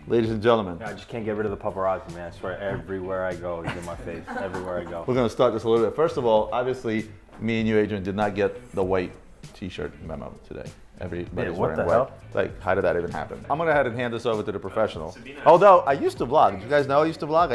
Ladies and gentlemen, I just can't get rid of the paparazzi, man. I swear, everywhere I go, he's in my face. Everywhere I go. we're going to start this a little bit. First of all, obviously, me and you, Adrian, did not get the white t-shirt memo today. Everybody's what wearing the white. hell? Like, how did that even happen? I'm going to head and hand this over to the professional. Although, I used to vlog. Did you guys know I used to vlog?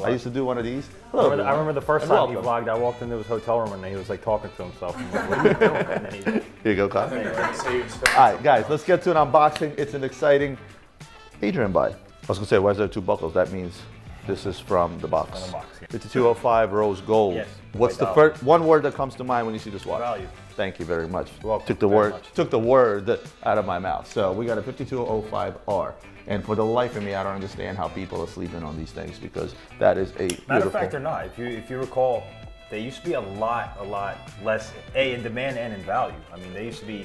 I used to do one of these. Hello, I remember the first and time he welcome. vlogged, I walked into his hotel room and he was like talking to himself. I'm like, what are you doing? And then he, Here you go, Kyle. anyway. All right, guys, let's get to an unboxing. It's an exciting Adrian buy. I was going to say, why is there two buckles? That means this is from the box. From the box, yeah. 5205 rose gold. Yes, What's the $white. first one word that comes to mind when you see this watch? Value. Thank you very much. You're welcome. Took the Very word much. took the word out of my mouth. So we got a 5205R. And for the life of me, I don't understand how people are sleeping on these things because that is a beautiful. Matter of fact, they're not. If you recall, they used to be a lot less in demand and in value. I mean, they used to be,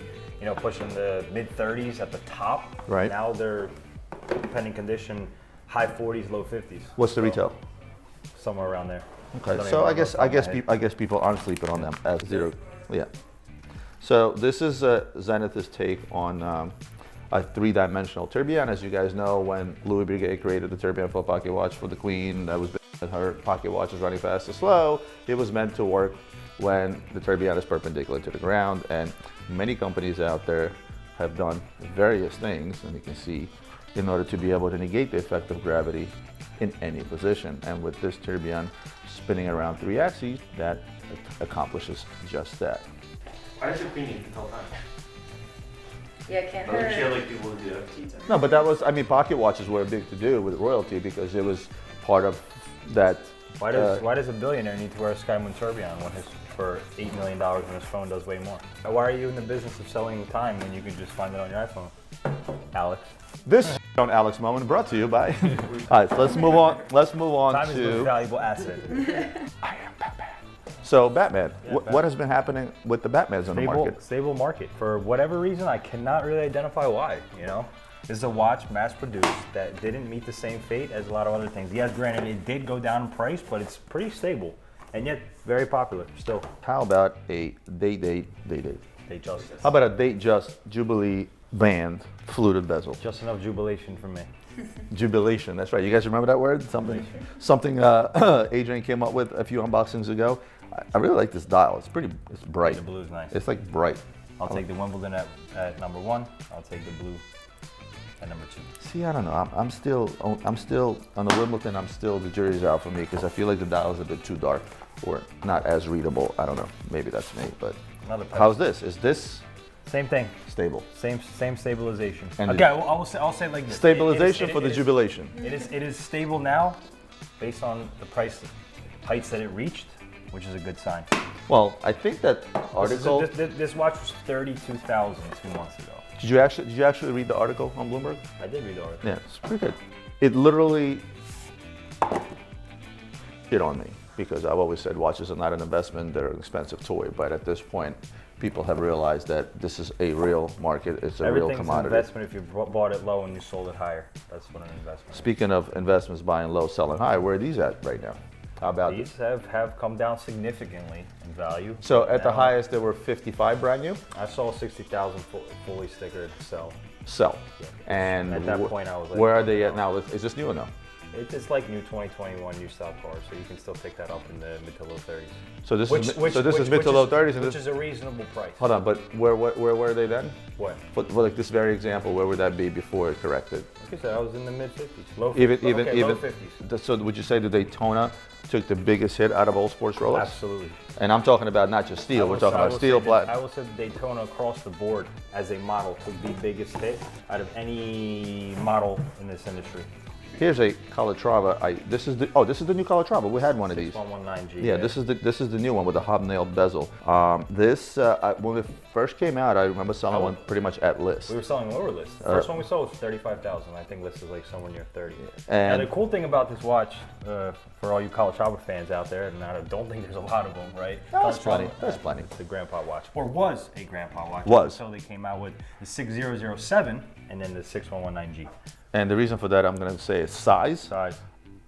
pushing the mid 30s at the top. Right. Now they're, depending condition, high 40s, low 50s. What's the retail? Somewhere around there. Okay, so I guess people aren't sleeping on them as zero. Yeah. So this is Zenith's take on a three-dimensional tourbillon. As you guys know, when Louis Piguet created the tourbillon full pocket watch for the Queen, that was her pocket watch is running fast or slow. It was meant to work when the tourbillon is perpendicular to the ground, and many companies out there have done various things, and you can see, in order to be able to negate the effect of gravity in any position. And with this tourbillon spinning around three axes, that accomplishes just that. Why does the Queen need to tell time? Yeah, can't Doesn't she have hurt. like people who do have tea time? No, but that was, pocket watches were big to do with royalty because it was part of that. Why does a billionaire need to wear a Sky Moon tourbillon for $8 million when his phone does way more? Why are you in the business of selling time when you can just find it on your iPhone, Alex? This on Alex moment brought to you by. All right, so let's move on. Let's move on Time is the most to. valuable asset. I am Batman. So Batman, Yeah, what has been happening with the Batmans on the market? Stable market. For whatever reason, I cannot really identify why, This is a watch mass-produced that didn't meet the same fate as a lot of other things. Yes, granted, it did go down in price, but it's pretty stable. And yet, very popular still. How about a date? They just How about a date just Jubilee band fluted bezel? enough jubilation for me. Jubilation, that's right. You guys remember that word? Something Adrian came up with a few unboxings ago. I really like this dial. It's bright. The blue's nice. It's like bright. I'll take the Wimbledon at number 1. I'll take the blue at number 2. See, I don't know. I'm still on the Wimbledon. The jury's out for me because I feel like the dial is a bit too dark or not as readable. I don't know. Maybe that's me. But Another how's this? Is this Same thing. stable? Same stabilization. And Okay, I'll say it like this. Stabilization It for the is- jubilation. It is stable now, based on the price heights that it reached, which is a good sign. Well, I think that article. This watch was $32,000 2 months ago. Did you actually read the article on Bloomberg? I did read the article. Yeah, it's pretty good. It literally hit on me because I've always said watches are not an investment; they're an expensive toy. But at this point, people have realized that this is a real market. It's a real Everything's an commodity. investment if you bought it low and you sold it higher. That's what an investment is. Speaking of investments, buying low, selling high, where are these at right now? How about These have come down significantly in value. So at the Now, highest, there were 55 brand new. I saw 60,000 fully stickered sell. Sell. Yeah. And At that point, I was like, where are they at now? Is this new or no? It's like new 2021 new style cars, so you can still pick that up in the mid to low 30s. So this is mid to low 30s, and which this. is a reasonable price. Hold on, but where were they then? What? For like this very example, where would that be before it corrected? Like I said, I was in the mid 50s, low 50s. Even low 50s. So would you say the Daytona took the biggest hit out of all sports Rolex? Absolutely. And I'm talking about not just steel. We're talking about steel, I will say Daytona across the board as a model took the biggest hit out of any model in this industry. Here's a Calatrava. This is the new Calatrava. We had one of these. 6119G. Yeah, this is the new one with the hobnailed bezel. When it first came out, I remember selling one pretty much at list. We were selling lower list. The first one we sold was 35,000. I think list is like somewhere near 30. And the cool thing about this watch, for all you Calatrava fans out there, and I don't think there's a lot of them, right? That's plenty. Calatrava, That's plenty. It's a grandpa watch, or was a grandpa watch. Was. Until they came out with the 6007 and then the 6119G. And the reason for that, I'm going to say, is size. Size.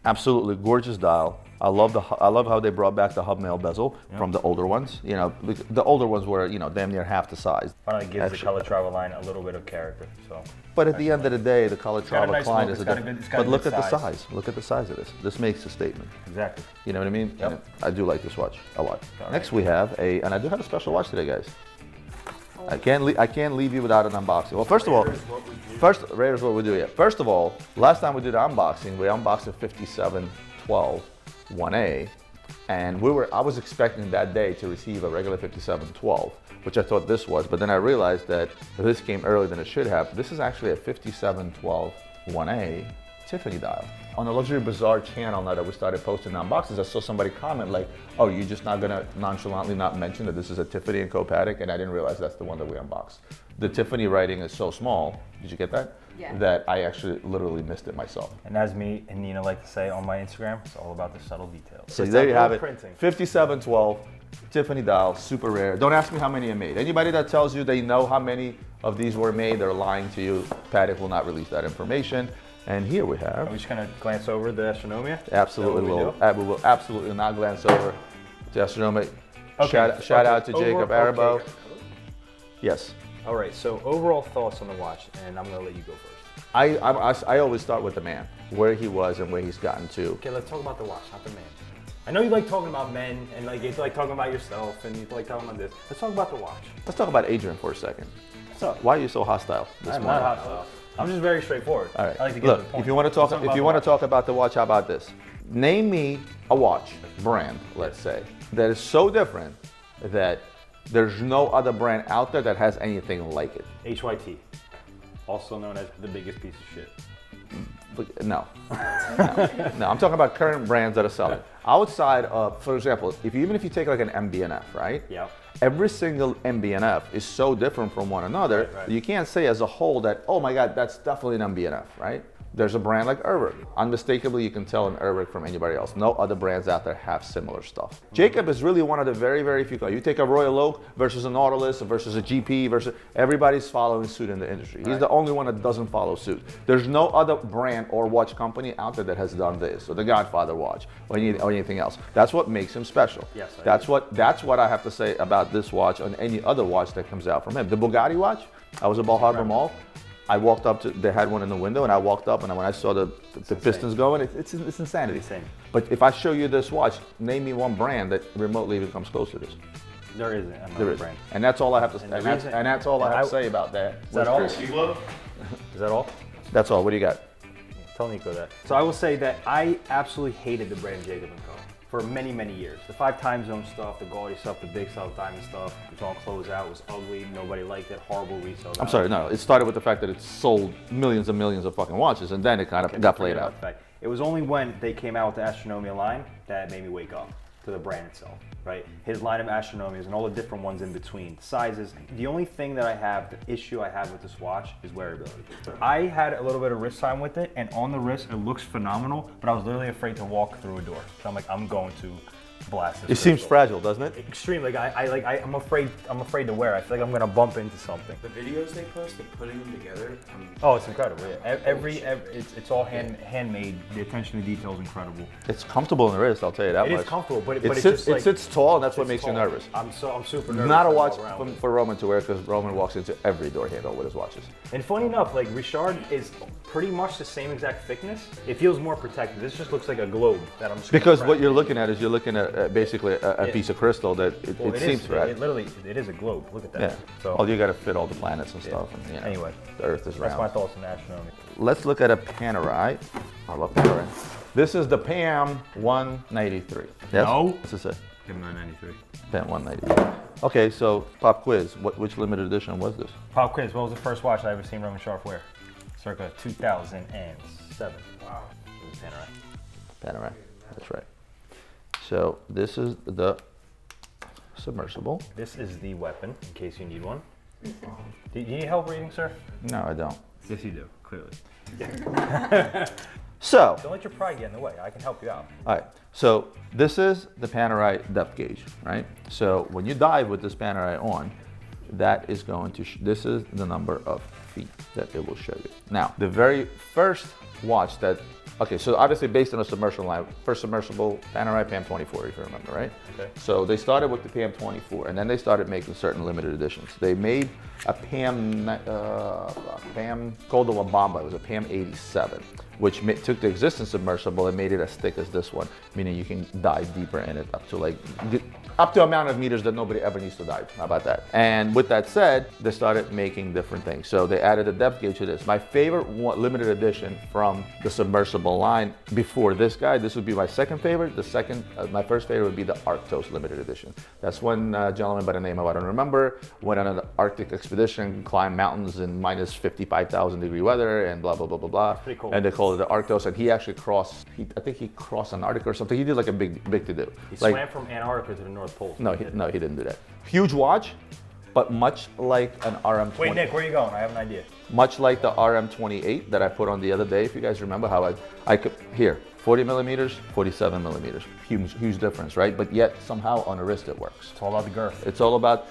Absolutely gorgeous dial. I love how they brought back the hubnail bezel from the older ones. You know, the older ones were, you know, damn near half the size. Finally gives the color travel line a little bit of character. So. But at the end of the day, the color travel nice line look. is It's got a good- it's got But a look good at the size. size. Look at the size of this. This makes a statement. Exactly. You know what I mean? Yep. And I do like this watch a lot. All Next we have and I do have a special watch today, guys. I can't leave you without an unboxing. Well, first of all, Raiders what we do. Yeah. First of all, last time we did an unboxing, we unboxed a 5712 1A, and I was expecting that day to receive a regular 5712, which I thought this was, but then I realized that this came earlier than it should have. This is actually a 5712 1A Tiffany dial. On the Luxury Bazaar channel, now that we started posting unboxings, I saw somebody comment like, oh, you're just not gonna nonchalantly not mention that this is a Tiffany & Co. Patek, and I didn't realize that's the one that we unboxed. The Tiffany writing is so small, did you get that? Yeah. That I actually literally missed it myself. And as me and Nina like to say on my Instagram, it's all about the subtle details. So It's there that you have little it, printing. 5712, Tiffany dial, super rare. Don't ask me how many are made. Anybody that tells you they know how many of these were made, they're lying to you. Patek will not release that information. And here we have. Are we just gonna glance over the Astronomia? Absolutely Is that will. what We will absolutely not glance over to Astronomia. Okay, Shout out to Jacob Arabo. okay. Yes. All right. So overall thoughts on the watch, and I'm gonna let you go first. I always start with the man, where he was and where he's gotten to. Okay, let's talk about the watch, not the man. I know you like talking about men, and like you like talking about yourself, and you like talking about this. Let's talk about the watch. Let's talk about Adrian for a second. What's up? Why are you so hostile this I'm morning? not hostile. I'm just very straightforward. All right. I like to get Look, to the point. if you want to talk, Let's if you want to talk about the watch, how about this? Name me a watch brand, let's say, that is so different that there's no other brand out there that has anything like it. HYT, also known as the biggest piece of shit. But no. No, I'm talking about current brands that are selling. Outside of, for example, even if you take like an MB&F, right? Yeah. Every single MB&F is so different from one another. Right. You can't say as a whole that, oh my God, that's definitely an MB&F, right? There's a brand like Urberg. Unmistakably, you can tell an Urberg from anybody else. No other brands out there have similar stuff. Jacob is really one of the very, very few. You take a Royal Oak versus a Nautilus versus a GP versus, everybody's following suit in the industry. He's the only one that doesn't follow suit. There's no other brand or watch company out there that has done this, or the Godfather watch, or anything else. That's what makes him special. Yes, I that's what I have to say about this watch on any other watch that comes out from him. The Bugatti watch, I was at Bal Harbour Mall. I walked up to, they had one in the window, and I walked up, and when I saw the pistons going, it's insanity. Insane. But if I show you this watch, name me one brand that remotely even comes close to this. There isn't another There is, brand. and that's all I have to say. And And the that's, reason- and that's all I and have I- to say about that. Is that all? Chris? Is that all? That's all. What do you got? Tell Nico that. So I will say that I absolutely hated the brand Jacob & Co. for many, many years. The 5 time zone stuff, the gaudy stuff, the big stuff, diamond stuff, it was all closed out, it was ugly, nobody liked it, horrible resale. I'm sorry, no. It started with the fact that it sold millions and millions of fucking watches, and then it kind of got played out. It was only when they came out with the Astronomia line that made me wake up to the brand itself, right? His line of Astronomias and all the different ones in between, sizes. The only thing that I have, the issue I have with this watch is wearability. I had a little bit of wrist time with it, and on the wrist it looks phenomenal, but I was literally afraid to walk through a door. So I'm like, I'm going to blast this. It seems crystal. fragile, doesn't it? Extremely. I'm afraid to wear it. I feel like I'm gonna bump into something. The videos they post of putting them together, Oh, it's incredible. Yeah. It's all handmade. The attention to detail is incredible. It's comfortable in the wrist, I'll tell you that It much. is comfortable, but It it's sits, just like, it sits tall, and that's what it's makes tall. you nervous. I'm super nervous. Not a to watch walk around with. for Roman to wear, because Roman walks into every door handle with his watches. And funny enough, like Richard is pretty much the same exact thickness. It feels more protected. This just looks like a globe that I'm just. Because what you're looking at is you're looking at basically a piece of crystal that it seems It literally, it is a globe. Look at that. Yeah. So Well, you got to fit all the planets and stuff. And, you know, anyway, the Earth is that's my round. thoughts on astronomy. Let's look at a Panerai. I love Panerai. This is the PAM 193. Yes? No. What's it say? Give him 993. PAM 193. Okay, so pop quiz. Which limited edition was this? Pop quiz. What was the first watch I ever seen Roman Sharf wear? Circa 2007. Wow. It was Panerai. Panerai. That's right. So this is the submersible. This is the weapon, in case you need one. Do you need help reading, sir? No, I don't. Yes, you do, clearly. So, Don't let your pride get in the way. I can help you out. all right. So this is the Panerai depth gauge, right? So when you dive with this Panerai on, that is going to, this is the number of feet that it will show you. Now, the very first watch that Okay, so obviously based on a submersible line, first submersible Panerai PAM 24, if you remember, right? Okay. So they started with the PAM 24, and then they started making certain limited editions. They made a PAM called the Wabamba. It was a PAM 87, which took the existing submersible and made it as thick as this one, meaning you can dive deeper in it up to amount of meters that nobody ever needs to dive. How about that? And with that said, they started making different things. So they added a depth gauge to this. My favorite limited edition from the submersible line before this guy, this would be my second favorite. My first favorite would be the Arctos limited edition. That's one gentleman by the name of, I don't remember, went on an Arctic expedition, climbed mountains in minus 55,000 degree weather and blah, blah, blah, blah, blah. Pretty cool. And they called it the Arctos, and he actually I think he crossed Antarctica or something. He did like a big to do. He swam from Antarctica to the North Pole. No, he didn't do that. Huge watch, but much like an RM20. Wait, Nick, where are you going? I have an idea. Much like the RM28 that I put on the other day, if you guys remember how I could, here, 40 millimeters, 47 millimeters. Huge difference, right? But yet somehow on a wrist it works. It's all about the girth. It's all about,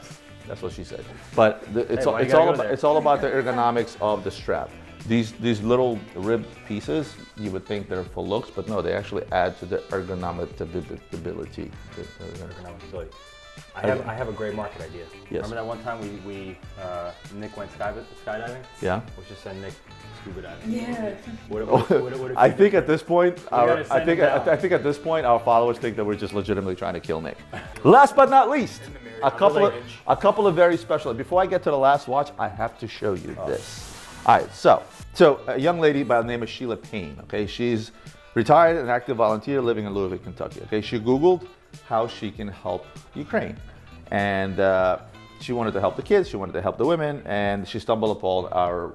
that's what she said. But it's all about the ergonomics of the strap. These little rib pieces, you would think they're for looks, but no, they actually add to the ergonomic ability. I have a great market idea. Yes. Remember that one time we Nick went skydiving? Yeah. We should send Nick scuba diving. Yeah. I think at this point, gotta send him down. I think at this point, our followers think that we're just legitimately trying to kill Nick. Last but not least, a couple of very special. Before I get to the last watch, I have to show you this. All right, so a young lady by the name of Sheila Payne. Okay, she's retired and active volunteer living in Louisville, Kentucky. Okay, she Googled how she can help Ukraine, and she wanted to help the kids, she wanted to help the women, and she stumbled upon our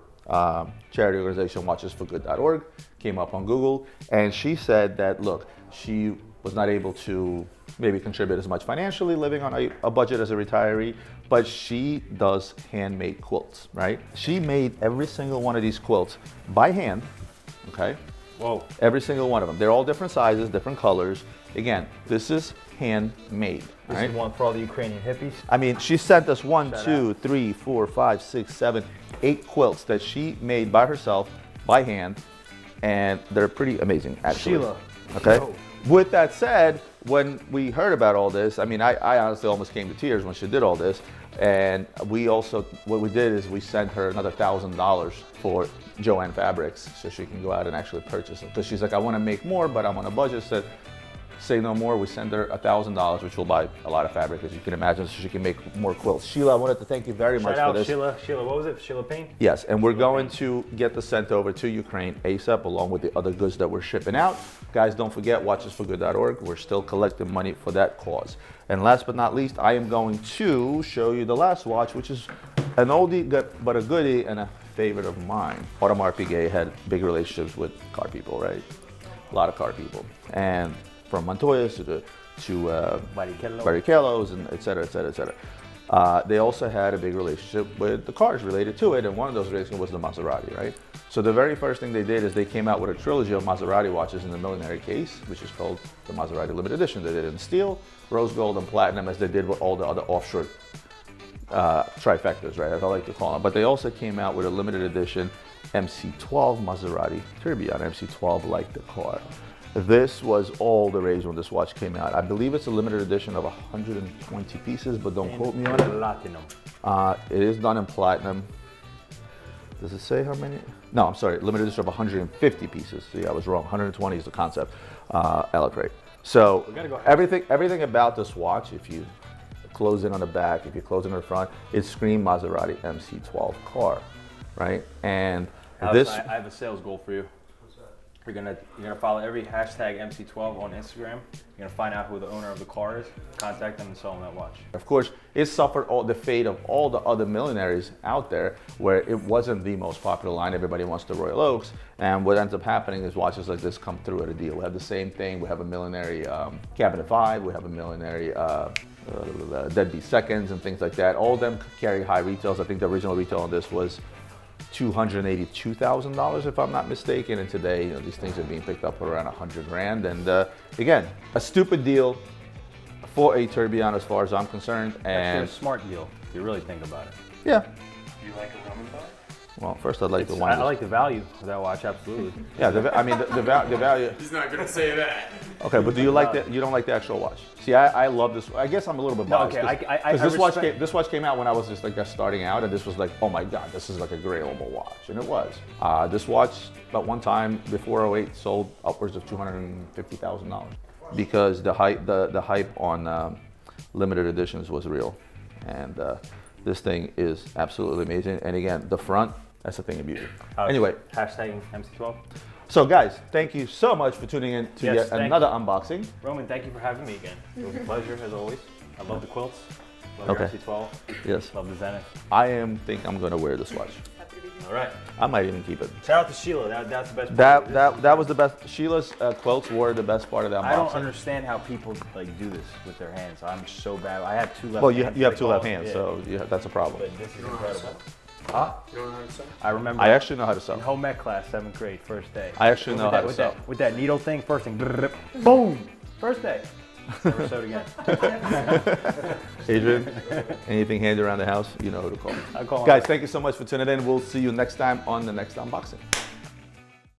charity organization, watchesforgood.org, came up on Google, and she said that, look, she was not able to maybe contribute as much financially living on a budget as a retiree, but she does handmade quilts, right? She made every single one of these quilts by hand, okay? Whoa. Every single one of them. They're all different sizes, different colors. Again, this is handmade. This right? is one for all the Ukrainian hippies. I mean, she sent us 1, Shout 2, 3, 4, 5, 6, 7, 8 quilts that she made by herself, by hand, and they're pretty amazing, actually. Sheila. Okay. Yo. With that said, when we heard about all this, I mean, I honestly almost came to tears when she did all this. And we also, what we did is we sent her another $1,000 for Joanne Fabrics so she can go out and actually purchase them. Because she's like, I want to make more, but I'm on a budget. Said, say no more. We send her $1,000, which will buy a lot of fabric, as you can imagine, so she can make more quilts. Sheila, I wanted to thank you very much for this. Sheila, what was it? Sheila Payne? Yes, and we're going to get this sent over to Ukraine ASAP, along with the other goods that we're shipping out. Guys, don't forget, watchesforgood.org. We're still collecting money for that cause. And last but not least, I am going to show you the last watch, which is an oldie but a goodie and a favorite of mine. Audemars Piguet had big relationships with car people, right? A lot of car people. And from Montoya's to Barrichello's and et cetera, et cetera, et cetera. They also had a big relationship with the cars related to it, and one of those relationships was the Maserati, right? So the very first thing they did is they came out with a trilogy of Maserati watches in the millenary case, which is called the Maserati Limited Edition. They did it in steel, rose gold, and platinum, as they did with all the other offshore trifectas, right, as I like to call them. But they also came out with a limited edition MC12 Maserati Tourbillon, MC12 like the car. This was all the rage when this watch came out. I believe it's a limited edition of 120 pieces, but don't quote me on it. Platinum. It is done in platinum. Does it say how many? No, I'm sorry, limited edition of 150 pieces. See, I was wrong. 120 is the concept. Electrate. So everything about this watch, if you close in on the back, if you close in on the front, it screams Maserati MC12 car, right? And Alex, I have a sales goal for you. You're gonna follow every hashtag MC12 on Instagram. You're gonna find out who the owner of the car is, contact them, and sell them that watch. Of course, it suffered all the fate of all the other millionaires out there, where it wasn't the most popular line. Everybody wants the Royal Oaks, and what ends up happening is watches like this come through at a deal. We have the same thing. We have a millenary Cabinet 5. We have a millenary Deadbeat Seconds and things like that. All of them carry high retails. I think the original retail on this was $282,000 if I'm not mistaken, and today, these things are being picked up for around 100 grand. And again, a stupid deal for a tourbillon as far as I'm concerned. And actually a smart deal if you really think about it. Yeah. Do you like a Roman bar? Well, first I'd like to I wind like the value of that watch, absolutely. Yeah, I mean the value. He's not gonna say that. Okay, but do you like the? You don't like the actual watch? See, I love this. I guess I'm a little bit biased. okay, Because this watch came out when I was just like just starting out, and this was like, oh my god, this is like a grailable watch, and it was. This watch at one time before '08 sold upwards of $250,000 because the hype on limited editions was real, and this thing is absolutely amazing. And again, the front. That's the thing of beauty. Anyway. Hashtag MC12. So guys, thank you so much for tuning in to Yes, yet another unboxing. Roman, thank you for having me again. It was a pleasure as always. I love the quilts. Love Okay. your MC12. Yes. Love the Zenith. think I'm gonna wear this watch. All right. I might even keep it. Shout out to Sheila. That's the best part. That was the best. Sheila's quilts were the best part of that unboxing. I don't understand how people like do this with their hands. I'm so bad. I have two left Well, hands. you have two Like, left hands, so that's a problem. But this is You don't know how to incredible. sew? Huh? You don't know how to sew? I remember. I actually know how to sew. in home ec class, 7th grade, first day. I actually know how to with sew. With that needle thing, first thing, boom, first day. Never sewed again. Adrian, anything handy around the house, you know who to call. I call Guys, thank you so much for tuning in. We'll see you next time on the next unboxing.